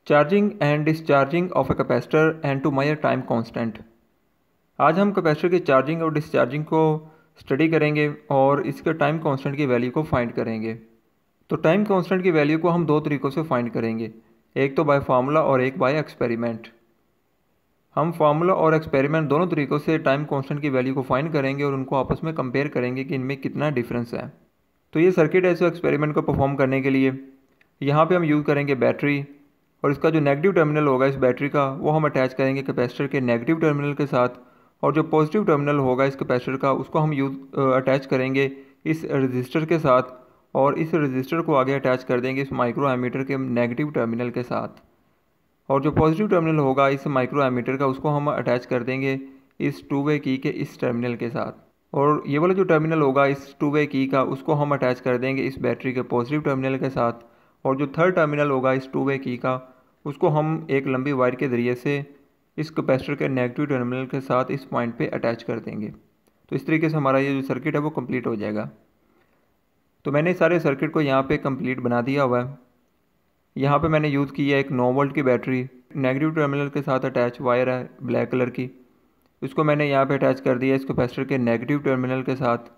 Charging and discharging of a capacitor and to measure time constant. आज हम capacitor की charging और discharging को स्टडी करेंगे और इसके टाइम कांस्टेंट की वैल्यू को फाइंड करेंगे। तो टाइम कांस्टेंट की वैल्यू को हम दो तरीक़ों से फाइंड करेंगे, एक तो बाय फार्मूला और एक बाय एक्सपेरिमेंट। हम फार्मूला और एक्सपेरिमेंट दोनों तरीक़ों से टाइम कांस्टेंट की वैल्यू को फाइंड करेंगे और उनको आपस में कंपेयर करेंगे कि इनमें कितना डिफरेंस है। तो ये सर्किट है, इस एक्सपेरिमेंट को परफॉर्म करने के लिए यहाँ पे हम यूज़ करेंगे बैटरी, और इसका जो नेगेटिव टर्मिनल होगा इस बैटरी का वो हम अटैच करेंगे कैपेसिटर के नेगेटिव टर्मिनल के साथ, और जो पॉजिटिव टर्मिनल होगा इस कैपेसिटर का उसको हम अटैच करेंगे इस रजिस्टर के साथ, और इस रजिस्टर को आगे अटैच कर देंगे इस माइक्रो एमीटर के नेगेटिव टर्मिनल के साथ, और जो पॉजिटिव टर्मिनल होगा इस माइक्रो एमीटर का उसको हम अटैच कर देंगे इस टू वे की के इस टर्मिनल के साथ, और ये वाला जो टर्मिनल होगा इस टू वे की का उसको हम अटैच कर देंगे इस बैटरी के पॉजिटिव टर्मिनल के साथ, और जो थर्ड टर्मिनल होगा इस टू वे की का उसको हम एक लंबी वायर के ज़रिए से इस कैपेसिटर के नेगेटिव टर्मिनल के साथ इस पॉइंट पे अटैच कर देंगे। तो इस तरीके से हमारा ये जो सर्किट है वो कंप्लीट हो जाएगा। तो मैंने सारे सर्किट को यहाँ पे कंप्लीट बना दिया हुआ है। यहाँ पे मैंने यूज़ की है एक 9 वोल्ट की बैटरी, नेगेटिव टर्मिनल के साथ अटैच वायर है ब्लैक कलर की, उसको मैंने यहाँ पे अटैच कर दिया इस कैपेसिटर के नेगेटिव टर्मिनल के साथ।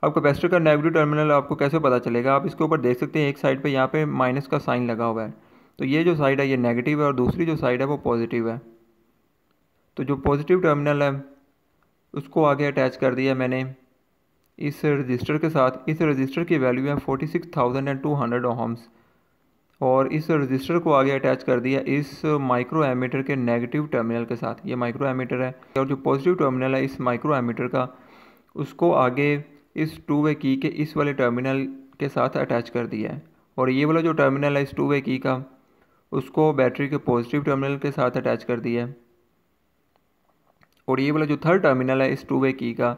अब कैपेसिटर का नेगेटिव टर्मिनल आपको कैसे पता चलेगा, आप इसके ऊपर देख सकते हैं एक साइड पे यहाँ पे माइनस का साइन लगा हुआ है, तो ये जो साइड है ये नेगेटिव है और दूसरी जो साइड है वो पॉजिटिव है। तो जो पॉजिटिव टर्मिनल है उसको आगे अटैच कर दिया मैंने इस रजिस्टर के साथ। इस रजिस्टर की वैल्यू है 46,200 ओहम्स, और इस रजिस्टर को आगे अटैच कर दिया इस माइक्रो एमीटर के नेगेटिव टर्मिनल के साथ। ये माइक्रो एमीटर है, और जो पॉजिटिव टर्मिनल है इस माइक्रो एमीटर का उसको आगे इस टू वे की के इस वाले टर्मिनल के साथ अटैच कर दिया है, और ये वाला जो टर्मिनल है इस टू वे की का उसको बैटरी के पॉजिटिव टर्मिनल के साथ अटैच कर दिया है, और ये वाला जो थर्ड टर्मिनल है इस टू वे की का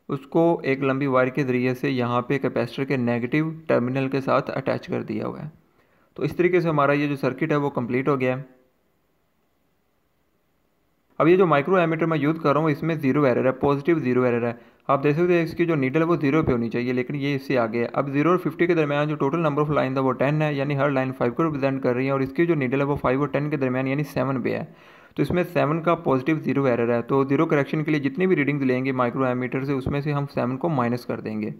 उसको एक लंबी वायर के ज़रिए से यहाँ पे कैपेसिटर के नेगेटिव टर्मिनल के साथ अटैच कर दिया हुआ है। तो इस तरीके से हमारा ये जो सर्किट है वो कंप्लीट हो गया है। अब ये जो माइक्रो एमीटर मैं यूज़ कर रहा हूँ इसमें जीरो एरर है, पॉजिटिव जीरो एरर है। आप देख सकते हैं इसकी जो नीडल है वो जीरो पे होनी चाहिए, लेकिन ये इससे आगे है। अब 0 और 50 के दरमियान जो टोटल नंबर ऑफ लाइन था वो 10 है, यानी हर लाइन 5 को रिप्रेजेंट कर रही है, और इसकी जो नीडल है वो 5 और 10 के दरमियान यानी 7 पे है। तो इसमें 7 का पॉजिटिव जीरो एरर है, तो जीरो करेक्शन के लिए जितनी भी रीडिंग्स लेंगे माइक्रो एमीटर से उसमें से हम 7 को माइनस कर देंगे।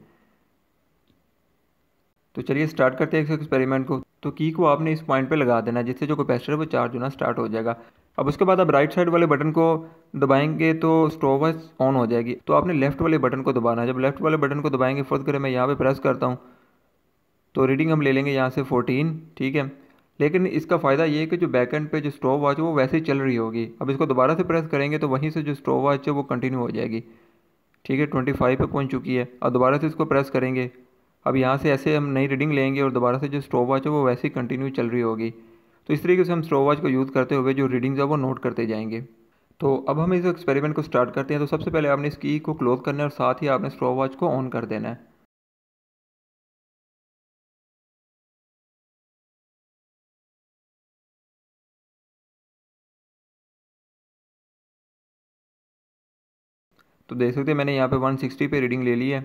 तो चलिए स्टार्ट करते हैं इस एक्सपेरिमेंट को। तो की को आपने इस पॉइंट पे लगा देना जिससे जो कैपेसिटर है वो चार्ज होना स्टार्ट हो जाएगा। अब उसके बाद आप राइट साइड वाले बटन को दबाएंगे तो स्टॉप वॉच ऑन हो जाएगी। तो आपने लेफ्ट वाले बटन को दबाना है। जब लेफ्ट वाले बटन को दबाएंगे, फर्ज करें मैं यहाँ पे प्रेस करता हूँ तो रीडिंग हम ले लेंगे यहाँ से 14, ठीक है। लेकिन इसका फ़ायदा ये है कि जो बैक एंड पे जो स्टॉप वॉच है वो वैसे ही चल रही होगी। अब इसको दोबारा से प्रेस करेंगे तो वहीं से जो स्टॉप वॉच है वो कंटिन्यू हो जाएगी, ठीक है। 25 पे पहुँच चुकी है। अब दोबारा से इसको प्रेस करेंगे, अब यहाँ से ऐसे हम नई रीडिंग लेंगे और दोबारा से जो स्टॉप वॉच है वो वैसे ही कंटिन्यू चल रही होगी। तो इस तरीके से हम स्टॉप वॉच को यूज़ करते हुए जो रीडिंग्स है वो नोट करते जाएंगे। तो अब हम इस एक्सपेरिमेंट को स्टार्ट करते हैं। तो सबसे पहले आपने इस की को क्लोज करना है और साथ ही आपने स्टॉप वॉच को ऑन कर देना है। तो देख सकते हैं मैंने यहाँ पे 160 पे रीडिंग ले ली है।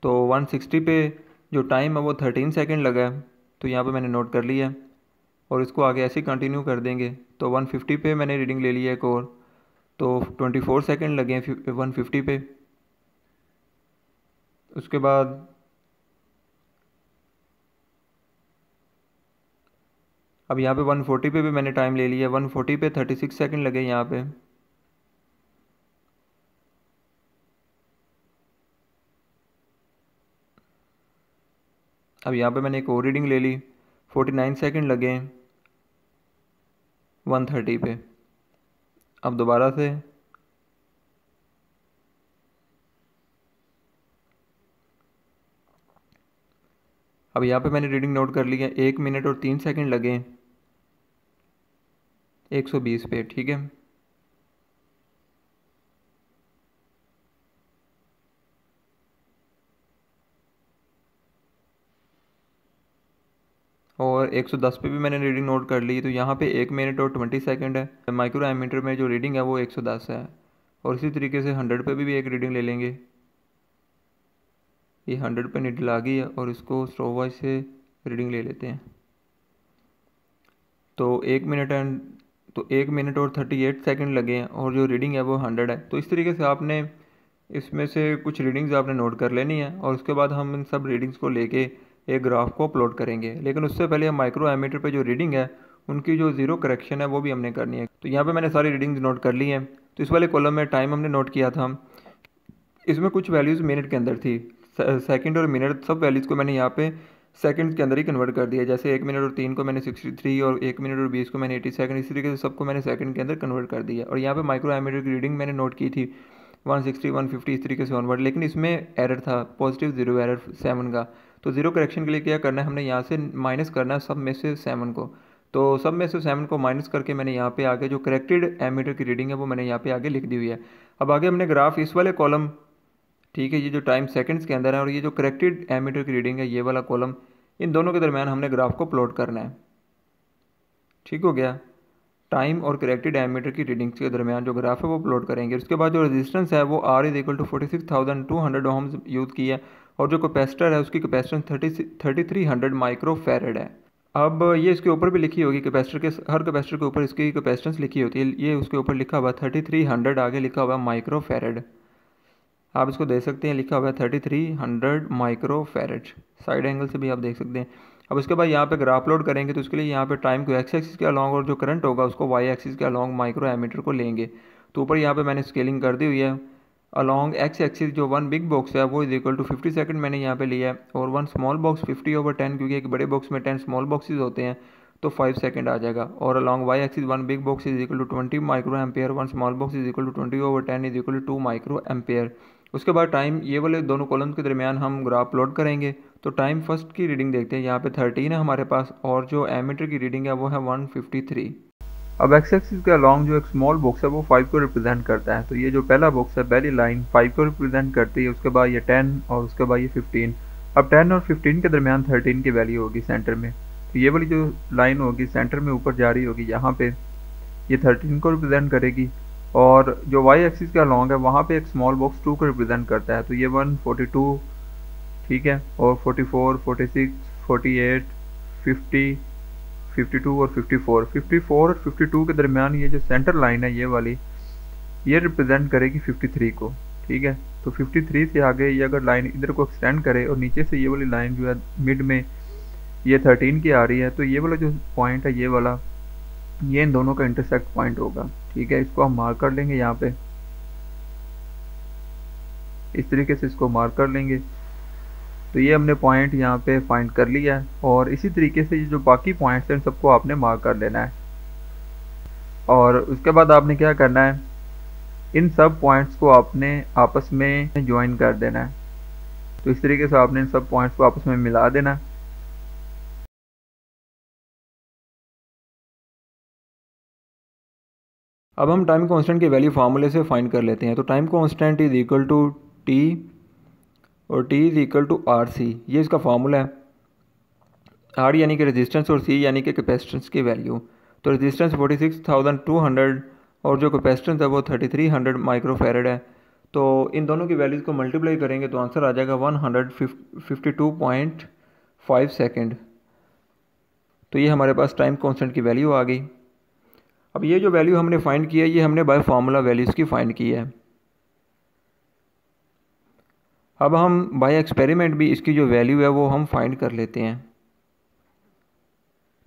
तो 160 पे जो टाइम है वो 13 सेकेंड लगा है, तो यहाँ पे मैंने नोट कर लिया है, और इसको आगे ऐसे ही कंटिन्यू कर देंगे। तो 150 पे मैंने रीडिंग ले ली है एक और, तो 24 सेकेंड लगे हैं 150 पे। उसके बाद अब यहाँ पे 140 पे भी मैंने टाइम ले लिया है। 140 पे 36 सेकेंड लगे यहाँ पे। अब यहाँ पे मैंने एक और रीडिंग ले ली, 49 सेकेंड लगे हैं 130 पे। अब दोबारा से अब यहाँ पे मैंने रीडिंग नोट कर ली है, 1 मिनट और 3 सेकेंड लगे हैं 120 पे, ठीक है। और 110 पे भी मैंने रीडिंग नोट कर ली। तो यहाँ पे 1 मिनट और 20 सेकेंड है। माइक्रो एमीटर में जो रीडिंग है वो 110 है। और इसी तरीके से 100 पे भी एक रीडिंग ले लेंगे। ये 100 पे नीडल आ गई है, और इसको स्टॉप वॉच से रीडिंग ले लेते हैं। तो 1 मिनट और 38 सेकंड लगे हैं और जो रीडिंग है वो 100 है। तो इस तरीके से आपने इसमें से कुछ रीडिंग्स आपने नोट कर लेनी है और उसके बाद हम इन सब रीडिंग्स को लेके एक ग्राफ को अपलोड करेंगे। लेकिन उससे पहले हम माइक्रो एमीटर पे जो रीडिंग है उनकी जो ज़ीरो करेक्शन है वो भी हमने करनी है। तो यहाँ पे मैंने सारी रीडिंग्स नोट कर ली हैं। तो इस वाले कॉलम में टाइम हमने नोट किया था, इसमें कुछ वैल्यूज़ मिनट के अंदर थी। सेकंड और मिनट सब वैल्यूज़ को मैंने यहाँ पे सेकंड्स के अंदर ही कन्वर्ट कर दिया। जैसे 1 मिनट और 3 को मैंने 63 और 1 मिनट और 20 को मैंने 80 सेकंड, इस तरीके से सबको मैंने सेकंड के अंदर कन्वर्ट कर दिया। और यहाँ पे माइक्रो एमीटर की रीडिंग मैंने नोट की थी 160 150 इस तरीके से ऑनवर्ड, लेकिन इसमें एरर था पॉजिटिव 0 एरर 7 का। तो ज़ीरो करेक्शन के लिए क्या करना है, हमने यहाँ से माइनस करना है सब में से 7 को। तो सब में से 7 को माइनस करके मैंने यहाँ पे आगे जो करेक्टेड एमीटर की रीडिंग है वो मैंने यहाँ पे आगे लिख दी हुई है। अब आगे हमने ग्राफ इस वाले कॉलम, ठीक है, ये जो टाइम सेकंड्स के अंदर है और ये जो करेक्टेड एमीटर की रीडिंग है ये वाला कॉलम, इन दोनों के दरमियान हमने ग्राफ को प्लॉट करना है। ठीक हो गया, टाइम और करेक्टेड एमीटर की रीडिंग्स के दरमियान जो ग्राफ है वो प्लॉट करेंगे। उसके बाद जो रेजिस्टेंस है वो R is equal to 46,200 ohms use की है और जो कैपेसिटर है उसकी कैपेसिटेंस 3300 माइक्रो फैरेड है। अब ये इसके ऊपर भी लिखी होगी, कैपेसिटर के हर कैपेसिटर के ऊपर इसकी कैपेसिटेंस लिखी होती है। ये उसके ऊपर लिखा हुआ 3300, आगे लिखा हुआ माइक्रो फैरेड। आप इसको देख सकते हैं, लिखा हुआ है 3300 माइक्रो फैरेड, साइड एंगल से भी आप देख सकते हैं। अब उसके बाद यहाँ पे ग्राफ लोड करेंगे तो उसके लिए यहाँ पे टाइम को एक्स एक्सिस के अलॉन्ग और जो करंट होगा उसको वाई एक्सिस के अलॉन्ग माइक्रो एमीटर को लेंगे। तो ऊपर यहाँ पे मैंने स्केलिंग कर दी हुई है। अलॉन्ग एक्स एक्सिस जो वन बिग बॉक्स है वो इज इक्वल टू 50 सेकंड मैंने यहाँ पे लिया है और वन स्मॉल बॉक्स 50/10, क्योंकि एक बड़े बॉक्स में 10 स्मॉल बॉक्सेज होते हैं तो 5 सेकंड आ जाएगा। और along y axis one big box is equal to 20 microampere, one small box is equal to 20/10 is equal to 2 microampere. उसके बाद टाइम ये वाले दोनों कॉलम्स के दरमियान हम ग्राफ प्लॉट करेंगे। तो टाइम फर्स्ट की रीडिंग देखते हैं, यहाँ पे 13 है हमारे पास और जो एमीटर की रीडिंग है वो है 153। अब एक्स एक्सिस के अलॉन्ग जो एक स्मॉल बॉक्स है वो 5 को रिप्रेजेंट करता है। तो ये जो पहला बॉक्स है पहली लाइन 5 को रिप्रेजेंट करती है, उसके बाद ये 10 और उसके बाद ये 15। अब 10 और 15 के दरमियान 13 की वैल्यू होगी सेंटर में। तो ये वाली जो लाइन होगी सेंटर में ऊपर जा रही होगी, यहाँ पे ये 13 को रिप्रेजेंट करेगी। और जो वाई एक्सिस के अलॉन्ग है वहाँ पे एक स्मॉल बॉक्स 2 को रिप्रेजेंट करता है। तो ये 142, ठीक है, और 44, 46, 48, 50, 52 और 54 और 52 के दरमियान ये जो सेंटर लाइन है ये वाली, ये रिप्रेजेंट करेगी 53 को। ठीक है, तो 53 से आगे ये अगर लाइन इधर को एक्सटेंड करे और नीचे से ये वाली लाइन जो है मिड में ये 13 की आ रही है, तो ये वाला जो पॉइंट है ये वाला, ये इन दोनों का इंटरसेक्ट पॉइंट होगा। ठीक है, इसको हम मार्क कर लेंगे यहाँ पे, इस तरीके से इसको मार्क कर लेंगे। तो ये हमने पॉइंट यहाँ पे फाइंड कर लिया है और इसी तरीके से ये जो बाकी पॉइंट्स हैं सबको आपने मार्क कर लेना है। और उसके बाद आपने क्या करना है, इन सब पॉइंट्स को आपने आपस में ज्वाइन कर देना है। तो इस तरीके से आपने इन सब पॉइंट्स को आपस में मिला देना है। अब हम टाइम कांस्टेंट की वैल्यू फार्मूले से फाइंड कर लेते हैं। तो time constant is equal to t और t is equal to R C, ये इसका फार्मूला है। आर यानी कि रेजिस्टेंस और सी यानी कि कैपेसिटेंस की वैल्यू। तो रेजिस्टेंस 46,200 और जो कैपेसिटेंस है वो 3300 माइक्रो फैरेड है। तो इन दोनों की वैल्यूज़ को मल्टीप्लाई करेंगे तो आंसर आ जाएगा 152.5 सेकेंड। तो ये हमारे पास टाइम कांस्टेंट की वैल्यू आ गई। अब ये जो वैल्यू हमने फाइंड की है ये हमने बाय फार्मूला वैल्यूज़ की फाइंड की है। अब हम बाय एक्सपेरिमेंट भी इसकी जो वैल्यू है वो हम फाइंड कर लेते हैं।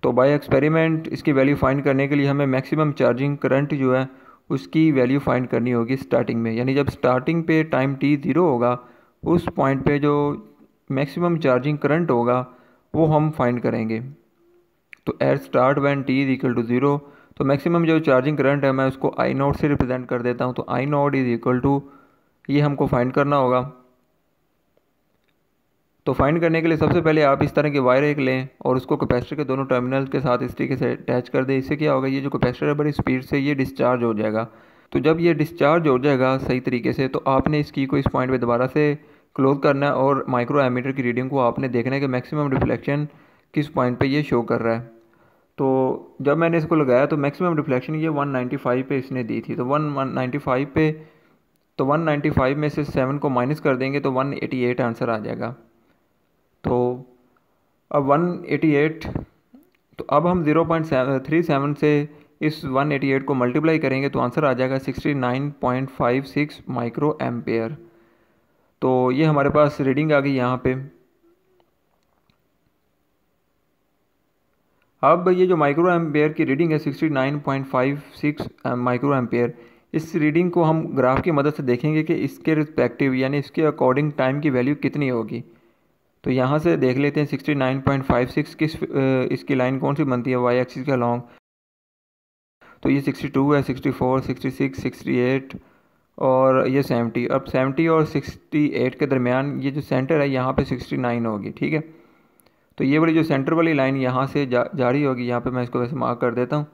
तो बाय एक्सपेरिमेंट इसकी वैल्यू फाइंड करने के लिए हमें मैक्सिमम चार्जिंग करंट जो है उसकी वैल्यू फाइंड करनी होगी स्टार्टिंग में, यानी जब स्टार्टिंग पे टाइम t 0 होगा उस पॉइंट पे जो मैक्सिमम चार्जिंग करंट होगा वो हम फाइंड करेंगे। तो at start when t is equal to 0, तो मैक्सिमम जो चार्जिंग करंट है मैं उसको I0 से रिप्रेजेंट कर देता हूँ। तो I0 इज इक्वल टू, ये हमको फाइंड करना होगा। तो फाइंड करने के लिए सबसे पहले आप इस तरह के वायर एक लें और उसको कैपेसिटर के दोनों टर्मिनल के साथ इस तरीके से अटैच कर दें। इससे क्या होगा, ये जो कैपेसिटर है बड़ी स्पीड से ये डिस्चार्ज हो जाएगा। तो जब ये डिस्चार्ज हो जाएगा सही तरीके से तो आपने इस की को इस पॉइंट पे दोबारा से क्लोज करना है और माइक्रो एमीटर की रीडिंग को आपने देखना है कि मैक्सिमम रिफ्लेक्शन किस पॉइंट पे ये शो कर रहा है। तो जब मैंने इसको लगाया तो मैक्सिमम रिफ्लेक्शन ये 195 पे इसने दी थी। तो 195 पे, तो 195 में से 7 को माइनस कर देंगे तो 188 आंसर आ जाएगा। तो अब 188 तो अब हम 0.37 से इस 188 को मल्टीप्लाई करेंगे तो आंसर आ जाएगा 69.56 माइक्रो एम्पेयर। तो ये हमारे पास रीडिंग आ गई यहाँ पे। अब ये जो माइक्रो एम्पेयर की रीडिंग है 69.56 माइक्रो एम्पेयर, इस रीडिंग को हम ग्राफ की मदद से देखेंगे कि इसके रिस्पेक्टिव यानी इसके अकॉर्डिंग टाइम की वैल्यू कितनी होगी। तो यहाँ से देख लेते हैं 69.56 इसकी लाइन कौन सी बनती है वाई एक्सिस के अलॉन्ग। तो ये 62 है, 64, 66, 68 और ये 70। अब 70 और 68 के दरमियान ये जो सेंटर है यहाँ पे 69 होगी, ठीक है। तो ये वाली जो सेंटर वाली लाइन यहाँ से जारी होगी, यहाँ पे मैं इसको वैसे मार्क कर देता हूँ।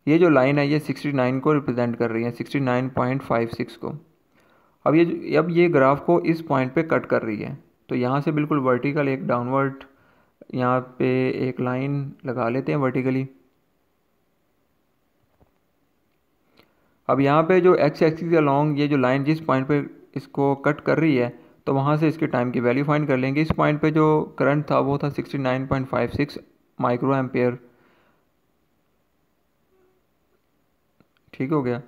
ये जो लाइन है ये 69 को रिप्रेजेंट कर रही है, 69.56 को। अब ये ग्राफ को इस पॉइंट पे कट कर रही है। तो यहाँ से बिल्कुल वर्टिकल एक डाउनवर्ड यहाँ पे एक लाइन लगा लेते हैं वर्टिकली। अब यहाँ पे जो एक्स एक्सिस के अलॉन्ग ये जो लाइन जिस पॉइंट पे इसको कट कर रही है, तो वहाँ से इसके टाइम की वैल्यू फाइंड कर लेंगे। इस पॉइंट पे जो करंट था वो था 69.56 माइक्रो एम्पेयर, ठीक हो गया।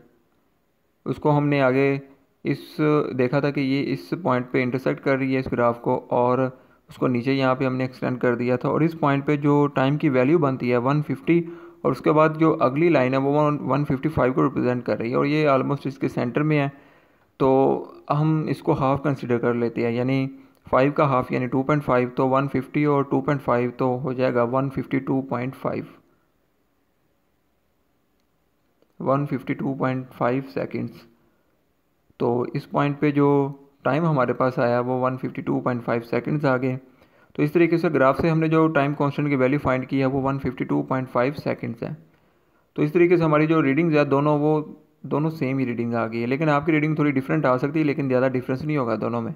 उसको हमने आगे इस देखा था कि ये इस पॉइंट पे इंटरसेक्ट कर रही है इस ग्राफ को, और उसको नीचे यहाँ पे हमने एक्सटेंड कर दिया था। और इस पॉइंट पे जो टाइम की वैल्यू बनती है 150, और उसके बाद जो अगली लाइन है वो 155 को रिप्रेजेंट कर रही है, और ये ऑलमोस्ट इसके सेंटर में है। तो हम इसको हाफ कंसिडर कर लेते हैं, यानी 5 का हाफ यानी 2.5, तो 150 और 2.5 तो हो जाएगा 152.5 सेकेंड्स। तो इस पॉइंट पे जो टाइम हमारे पास आया वो 152.5 सेकेंड्स आ गए। तो इस तरीके से ग्राफ से हमने जो टाइम कांस्टेंट की वैल्यू फाइंड की है वो 152.5 सेकेंड्स है। तो इस तरीके से हमारी जो रीडिंग्स है दोनों सेम ही रीडिंग आ गई है, लेकिन आपकी रीडिंग थोड़ी डिफरेंट आ सकती है, लेकिन ज़्यादा डिफरेंस नहीं होगा दोनों में।